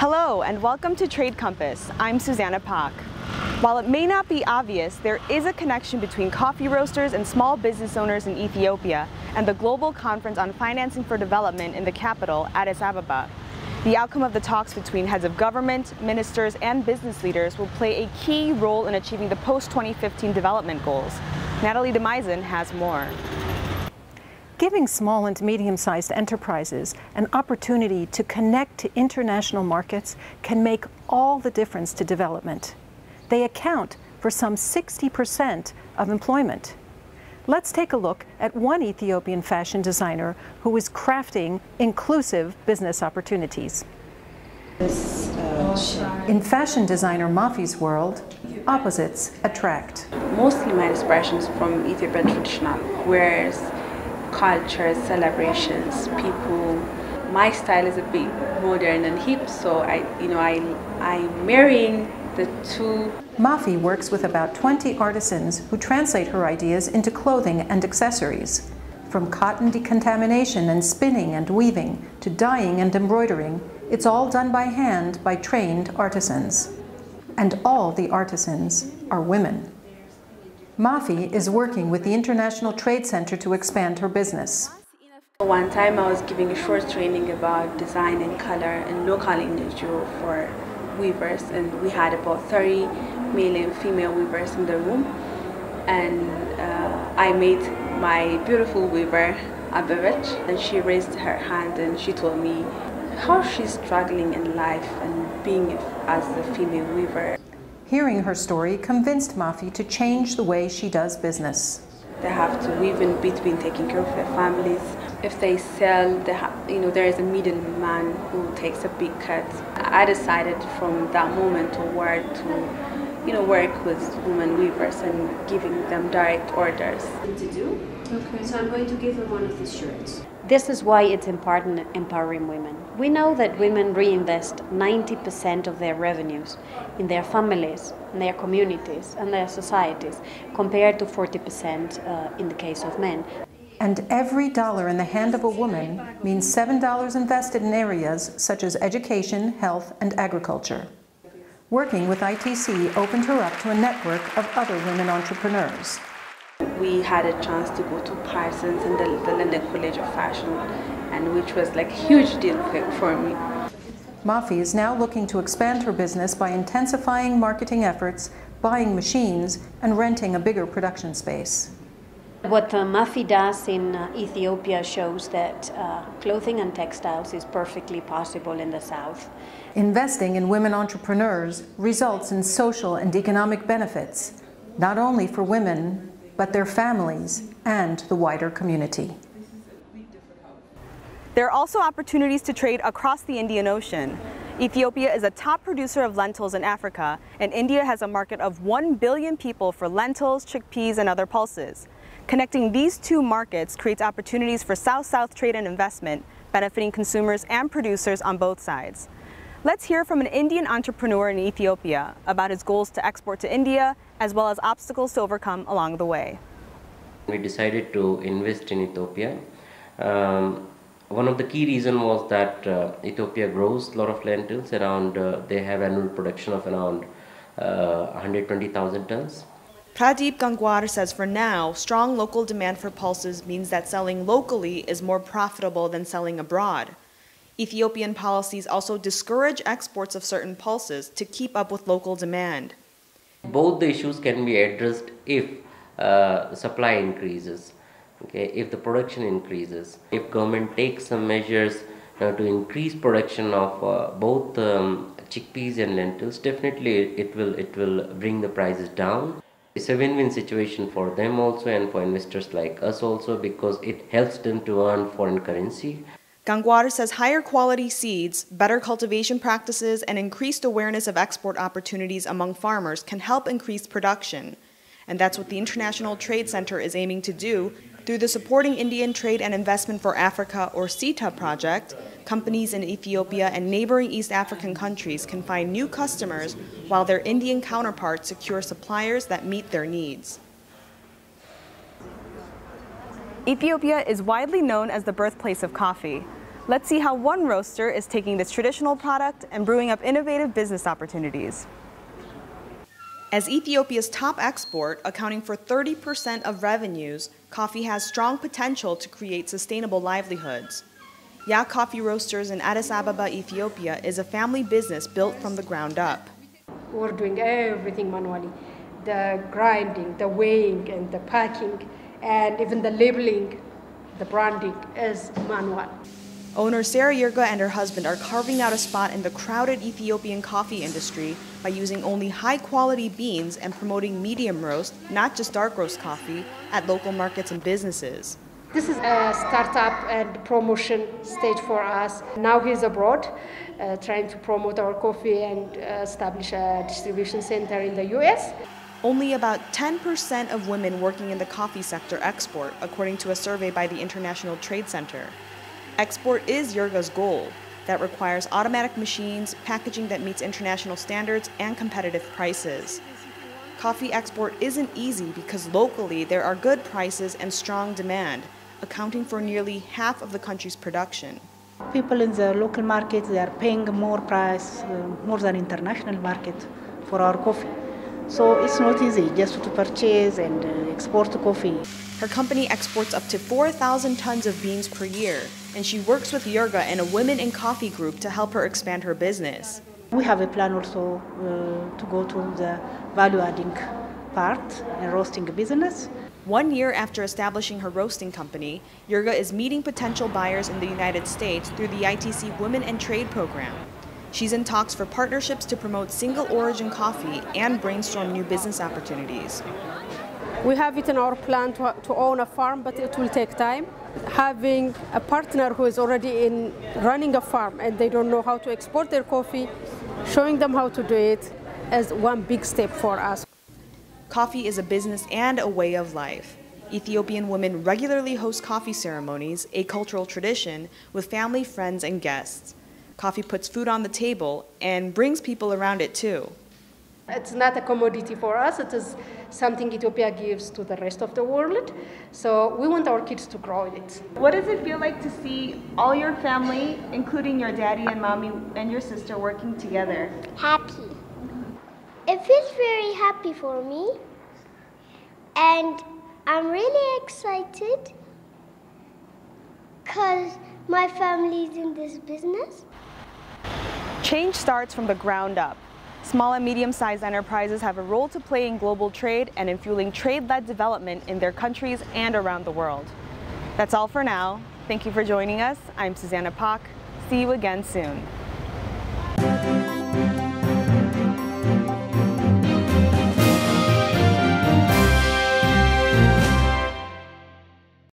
Hello and welcome to Trade Compass. I'm Susanna Pak. While it may not be obvious, there is a connection between coffee roasters and small business owners in Ethiopia and the Global Conference on Financing for Development in the capital, Addis Ababa. The outcome of the talks between heads of government, ministers, and business leaders will play a key role in achieving the post-2015 development goals. Natalie Domeisen has more. Giving small and medium-sized enterprises an opportunity to connect to international markets can make all the difference to development. They account for some 60% of employment. Let's take a look at one Ethiopian fashion designer who is crafting inclusive business opportunities. In fashion designer Mafi's world, opposites attract. Mostly my inspiration is from Ethiopian traditional, whereas cultures, celebrations, people. My style is a bit modern and hip, so I'm marrying the two. Mafi works with about 20 artisans who translate her ideas into clothing and accessories. From cotton decontamination and spinning and weaving to dyeing and embroidering, it's all done by hand by trained artisans. And all the artisans are women. Mafi is working with the International Trade Center to expand her business. One time I was giving a short training about design and color and local industry for weavers, and we had about 30 male and female weavers in the room, and I made my beautiful weaver Abevich, and she raised her hand and she told me how she's struggling in life and being as a female weaver. Hearing her story convinced Mafi to change the way she does business. They have to weave in between taking care of their families. If they sell, there is a middleman who takes a big cut. I decided from that moment onward to work with women weavers and giving them direct orders. To do? Okay. So I'm going to give them one of these shirts. This is why it's important empowering women. We know that women reinvest 90% of their revenues in their families, in their communities, and their societies, compared to 40% in the case of men. And every dollar in the hand of a woman means $7 invested in areas such as education, health, and agriculture. Working with ITC opened her up to a network of other women entrepreneurs. We had a chance to go to Parsons and the London College of Fashion, and which was like a huge deal for me. Mafi is now looking to expand her business by intensifying marketing efforts, buying machines, and renting a bigger production space. What Mafi does in Ethiopia shows that clothing and textiles is perfectly possible in the South. Investing in women entrepreneurs results in social and economic benefits, not only for women, but their families and the wider community. There are also opportunities to trade across the Indian Ocean. Ethiopia is a top producer of lentils in Africa, and India has a market of 1 billion people for lentils, chickpeas, and other pulses. Connecting these two markets creates opportunities for South-South trade and investment, benefiting consumers and producers on both sides. Let's hear from an Indian entrepreneur in Ethiopia about his goals to export to India, as well as obstacles to overcome along the way. We decided to invest in Ethiopia. One of the key reasons was that Ethiopia grows a lot of lentils. They have annual production of around 120,000 tons. Pradeep Gangwar says for now, strong local demand for pulses means that selling locally is more profitable than selling abroad. Ethiopian policies also discourage exports of certain pulses to keep up with local demand. Both the issues can be addressed if supply increases, if the production increases. If government takes some measures to increase production of both chickpeas and lentils, definitely it will bring the prices down. It's a win-win situation for them also and for investors like us also, because it helps them to earn foreign currency. Gangwar says higher quality seeds, better cultivation practices, and increased awareness of export opportunities among farmers can help increase production. And that's what the International Trade Center is aiming to do through the Supporting Indian Trade and Investment for Africa, or CETA project. Companies in Ethiopia and neighboring East African countries can find new customers while their Indian counterparts secure suppliers that meet their needs. Ethiopia is widely known as the birthplace of coffee. Let's see how one roaster is taking this traditional product and brewing up innovative business opportunities. As Ethiopia's top export, accounting for 30% of revenues, coffee has strong potential to create sustainable livelihoods. Ya Coffee Roasters in Addis Ababa, Ethiopia is a family business built from the ground up. We're doing everything manually. The grinding, the weighing, and the packing, and even the labeling, the branding is manual. Owner Sarah Yurga and her husband are carving out a spot in the crowded Ethiopian coffee industry by using only high-quality beans and promoting medium roast, not just dark roast coffee, at local markets and businesses. This is a startup and promotion stage for us. Now he's abroad, trying to promote our coffee and establish a distribution center in the US. Only about 10% of women working in the coffee sector export, according to a survey by the International Trade Center. Export is Yurga's goal. That requires automatic machines, packaging that meets international standards, and competitive prices. Coffee export isn't easy because locally there are good prices and strong demand, accounting for nearly half of the country's production. People in the local market, they are paying more price, more than international market for our coffee. So it's not easy just to purchase and export coffee. Her company exports up to 4,000 tons of beans per year, and she works with Yurga and a Women in Coffee group to help her expand her business. We have a plan also to go to the value-adding part in roasting business. 1 year after establishing her roasting company, Yurga is meeting potential buyers in the United States through the ITC Women and Trade program. She's in talks for partnerships to promote single-origin coffee and brainstorm new business opportunities. We have it in our plan to own a farm, but it will take time. Having a partner who is already running a farm and they don't know how to export their coffee, showing them how to do it is one big step for us. Coffee is a business and a way of life. Ethiopian women regularly host coffee ceremonies, a cultural tradition, with family, friends, and guests. Coffee puts food on the table and brings people around it too. It's not a commodity for us, it is something Ethiopia gives to the rest of the world. So we want our kids to grow it. What does it feel like to see all your family, including your daddy and mommy and your sister, working together? Happy. It feels very happy for me, and I'm really excited because my family's in this business. Change starts from the ground up. Small and medium-sized enterprises have a role to play in global trade and in fueling trade-led development in their countries and around the world. That's all for now. Thank you for joining us. I'm Susanna Pak. See you again soon.